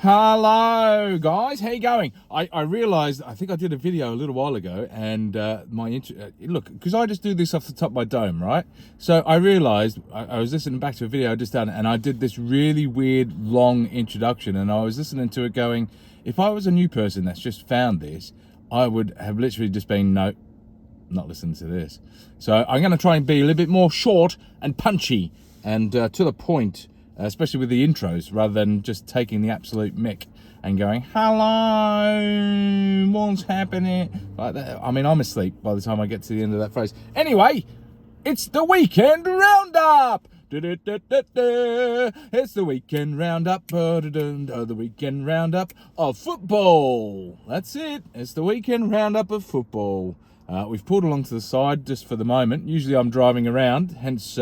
Hello guys, how you going? I realised, I think I did a video a little while ago, and look, because I just do this off the top of my dome, right? So I realised, I was listening back to a video I just done, and I did this really weird long introduction, and I was listening to it going, if I was a new person that's just found this, I would have literally just been, no, not listening to this. So I'm going to try and be a little bit more short and punchy and to the point, especially with the intros, rather than just taking the absolute mick and going, hello, what's happening? Like that. I mean, I'm asleep by the time I get to the end of that phrase. Anyway, it's the weekend roundup. It's the weekend roundup. The weekend roundup of football. That's it. It's the weekend roundup of football. We've pulled along to the side just for the moment. Usually I'm driving around, hence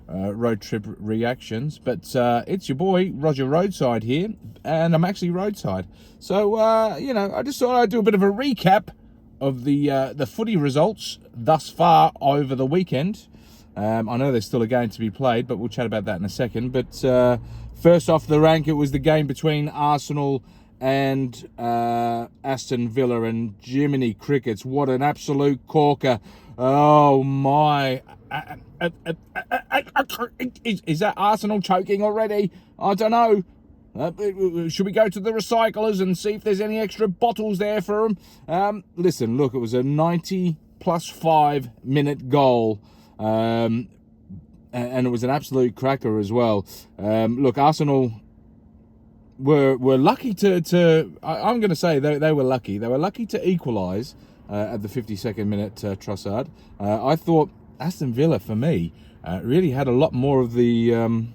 road trip reactions, but it's your boy Roger Roadside here, and I'm actually roadside. So I just thought I'd do a bit of a recap of the footy results thus far over the weekend. I know there's still a game to be played, but we'll chat about that in a second. But first off the rank, it was the game between Arsenal and Aston Villa, and Jiminy Crickets, what an absolute corker. Oh my. Is that Arsenal choking already? I don't know. Should we go to the recyclers and see if there's any extra bottles there for them? Listen, look, it was a 90 plus 5 minute goal. And it was an absolute cracker as well. Look, Arsenal were lucky I'm going to say they were lucky. They were lucky to equalise at the 52nd minute, Trossard. I thought Aston Villa, for me, really had a lot more of the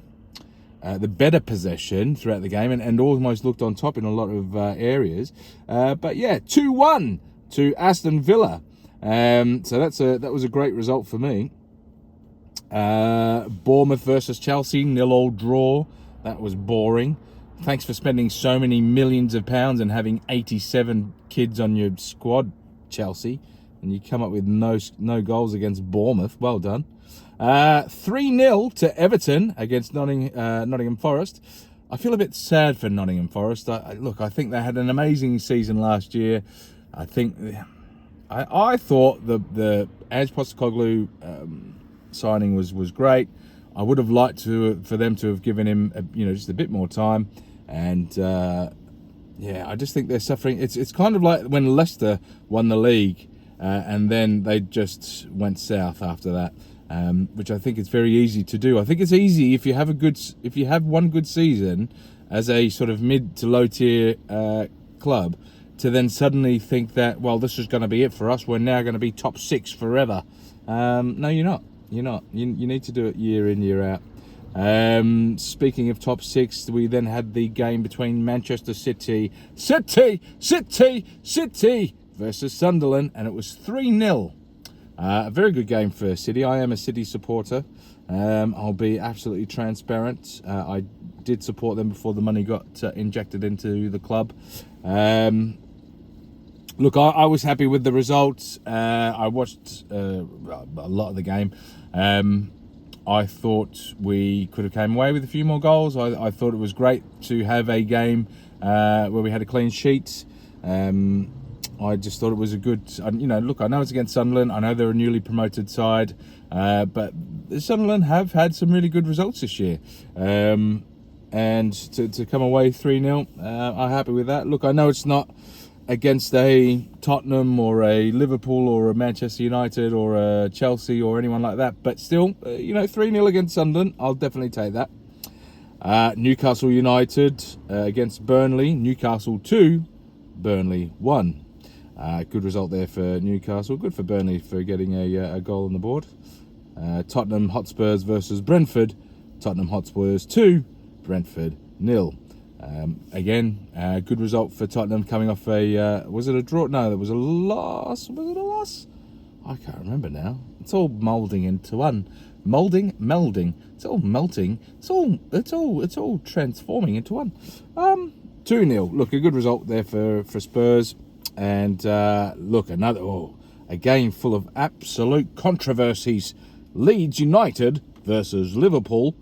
better possession throughout the game, and almost looked on top in a lot of areas. But yeah, 2-1 to Aston Villa. So that was a great result for me. Bournemouth versus Chelsea, 0-0 draw. That was boring. Thanks for spending so many millions of pounds and having 87 kids on your squad, Chelsea, and you come up with no goals against Bournemouth. Well done. 3-0 to Everton against Nottingham Forest. I feel a bit sad for Nottingham Forest. Look, I think they had an amazing season last year. I thought the Ange Postecoglou signing was great. I would have liked for them to have given him just a bit more time, and I just think they're suffering. It's kind of like when Leicester won the league, and then they just went south after that, which I think it's very easy to do. I think it's easy if you have one good season as a sort of mid to low tier club, to then suddenly think that, well, this is going to be it for us. We're now going to be top 6 forever. No, you're not. You're not. You need to do it year in, year out. Speaking of top 6, we then had the game between Manchester City versus Sunderland, and it was 3-0. A very good game for City. I am a City supporter. I'll be absolutely transparent. I did support them before the money got injected into the club. Look, I was happy with the results. I watched a lot of the game. I thought we could have came away with a few more goals. I thought it was great to have a game where we had a clean sheet. I just thought it was a good, look, I know it's against Sunderland. I know they're a newly promoted side, but Sunderland have had some really good results this year. And to come away 3-0, I'm happy with that. Look, I know it's not against a Tottenham or a Liverpool or a Manchester United or a Chelsea or anyone like that, but still, 3-0 against Sunderland, I'll definitely take that. Newcastle United against Burnley. Newcastle 2, Burnley 1. Good result there for Newcastle. Good for Burnley for getting a goal on the board. Tottenham Hotspurs versus Brentford. Tottenham Hotspurs 2, Brentford 0. Again, good result for Tottenham, coming off was it a draw? No, there was a loss. Was it a loss? I can't remember now. It's all melding into one. Melding. It's all melting. It's all transforming into one. 2-0. Look, a good result there for Spurs. And look, a game full of absolute controversies. Leeds United versus Liverpool.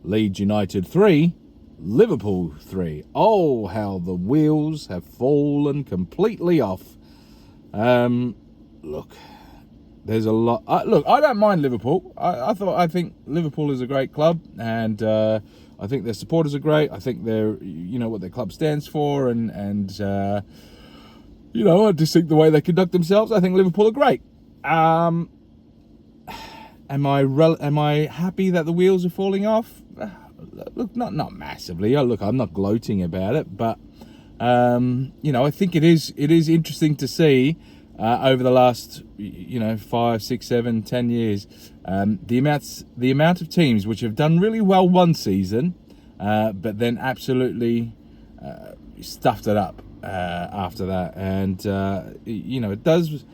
Leeds United 3, Liverpool 3. Oh, how the wheels have fallen completely off. Look, there's a lot. Look, I don't mind Liverpool. I think Liverpool is a great club, and I think their supporters are great. I think they're, what their club stands for, and I just think the way they conduct themselves. I think Liverpool are great. Am I happy that the wheels are falling off? Look, not massively. Look, I'm not gloating about it, but I think it is interesting to see over the last 5, 6, 7, 10 years the amount of teams which have done really well one season, but then absolutely stuffed it up after that, and it does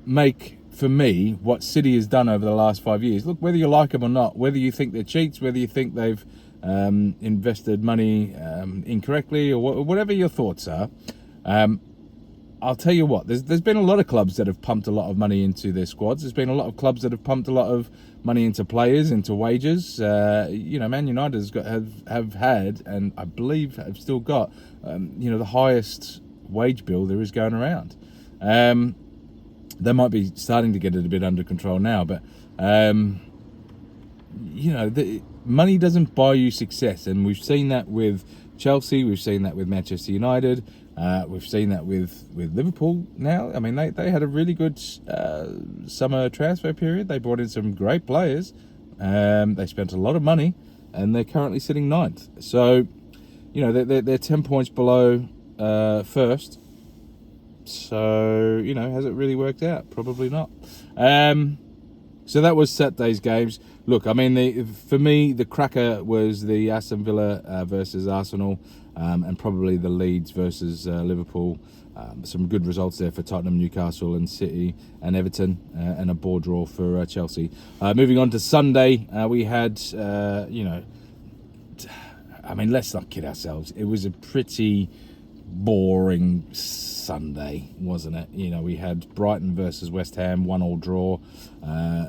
make, for me, what City has done over the last 5 years. Look, whether you like them or not, whether you think they're cheats, whether you think they've invested money incorrectly, or whatever your thoughts are, I'll tell you what, there's been a lot of clubs that have pumped a lot of money into their squads. There's been a lot of clubs that have pumped a lot of money into players, into wages. Man United have had, and I believe have still got, the highest wage bill there is going around. They might be starting to get it a bit under control now, but money doesn't buy you success, and we've seen that with Chelsea, we've seen that with Manchester United, we've seen that with Liverpool now. I mean, they had a really good summer transfer period. They brought in some great players. They spent a lot of money, and they're currently sitting 9th. So, they're 10 points below first. So, has it really worked out? Probably not. So that was Saturday's games. Look, I mean, for me, the cracker was the Aston Villa versus Arsenal, and probably the Leeds versus Liverpool. Some good results there for Tottenham, Newcastle and City and Everton, and a ball draw for Chelsea. Moving on to Sunday, we had, let's not kid ourselves. It was a pretty boring Sunday, wasn't it? We had Brighton versus West Ham, 1-1 draw,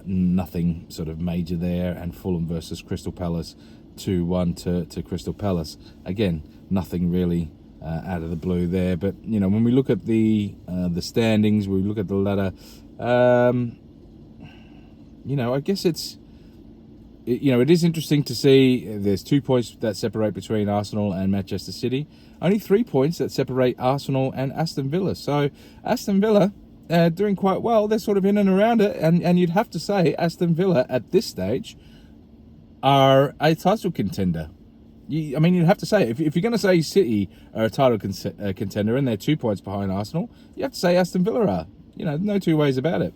nothing sort of major there, and Fulham versus Crystal Palace, 2-1 to Crystal Palace. Again, nothing really out of the blue there. But when we look at the standings, we look at the ladder. I guess it is interesting to see there's 2 points that separate between Arsenal and Manchester City. Only 3 points that separate Arsenal and Aston Villa. So Aston Villa doing quite well. They're sort of in and around it. And you'd have to say Aston Villa at this stage are a title contender. You'd have to say, if you're going to say City are a title contender and they're 2 points behind Arsenal, you have to say Aston Villa are. No two ways about it.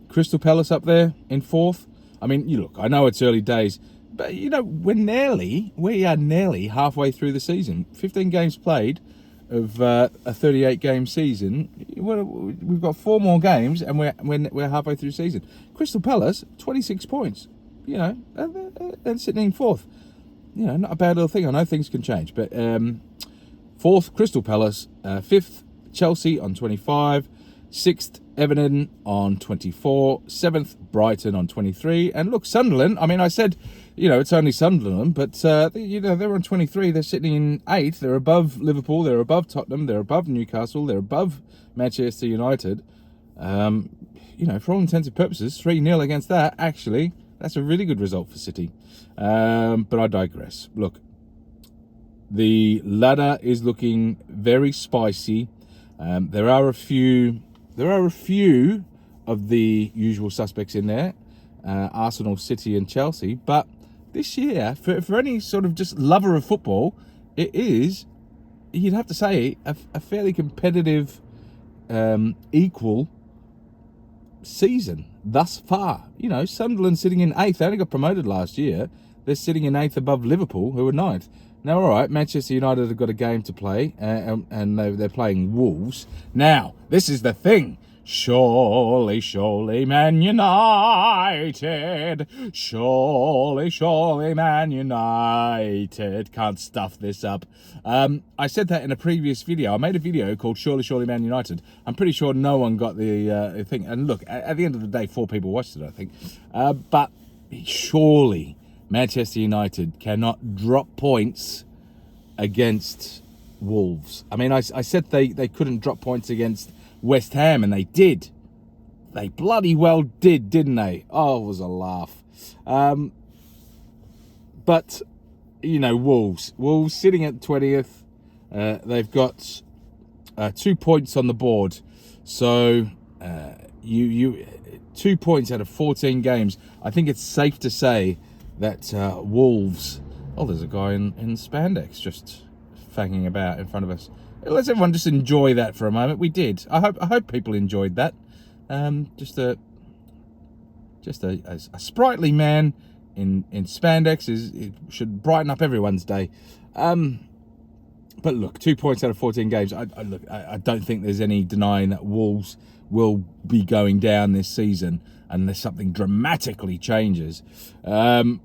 Crystal Palace up there in 4th. I know it's early days, but we are nearly halfway through the season. 15 games played of a 38-game season. We've got 4 more games, and we're halfway through the season. Crystal Palace, 26 points. And sitting in 4th. Not a bad little thing. I know things can change, but 4th, Crystal Palace. 5th, Chelsea on 25. 6th, Everton on 24. 7th, Brighton on 23. And look, Sunderland, I said, it's only Sunderland, but, they're on 23. They're sitting in 8th. They're above Liverpool. They're above Tottenham. They're above Newcastle. They're above Manchester United. For all intents and purposes, 3-0 against that. Actually, that's a really good result for City. But I digress. Look, the ladder is looking very spicy. There are a few of the usual suspects in there, Arsenal, City and Chelsea. But this year, for any sort of just lover of football, it is, you'd have to say, a fairly competitive, equal season thus far. Sunderland sitting in 8th. They only got promoted last year. They're sitting in 8th above Liverpool, who are 9th. Now, all right, Manchester United have got a game to play, and they're playing Wolves. Now, this is the thing. Surely, Man United. Surely, Man United. Can't stuff this up. I said that in a previous video. I made a video called Surely, Man United. I'm pretty sure no one got the thing. And look, at the end of the day, 4 people watched it, I think. But surely, Manchester United cannot drop points against Wolves. I mean, I said they couldn't drop points against West Ham, and they did. They bloody well did, didn't they? Oh, it was a laugh. But, you know, Wolves sitting at 20th. They've got 2 points on the board. So, you 2 points out of 14 games. I think it's safe to say that Wolves... Oh, there's a guy in spandex just fanging about in front of us. Let's everyone just enjoy that for a moment. We did. I hope people enjoyed that. Just a sprightly man in spandex it should brighten up everyone's day. But look, 2 points out of 14 games. I don't think there's any denying that Wolves will be going down this season unless something dramatically changes. And,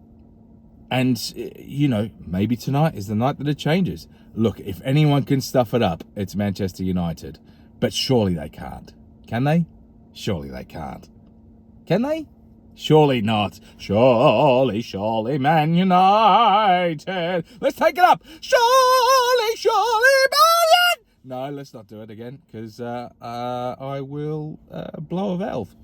you know, maybe tonight is the night that it changes. Look, if anyone can stuff it up, it's Manchester United. But surely they can't. Can they? Surely they can't. Can they? Surely not. Surely, Man United. Let's take it up. Surely, Man United. No, let's not do it again, because I will blow a valve.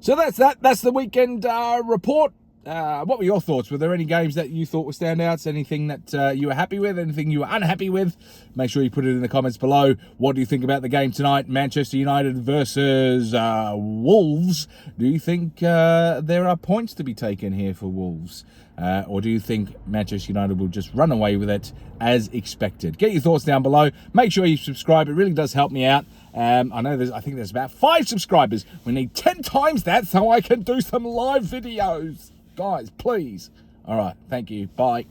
So that's that. That's the weekend report. What were your thoughts? Were there any games that you thought were standouts? Anything that you were happy with? Anything you were unhappy with? Make sure you put it in the comments below. What do you think about the game tonight? Manchester United versus Wolves. Do you think there are points to be taken here for Wolves? Or do you think Manchester United will just run away with it as expected? Get your thoughts down below. Make sure you subscribe. It really does help me out. I think there's about 5 subscribers. We need 10 times that so I can do some live videos. Guys, please. All right. Thank you. Bye.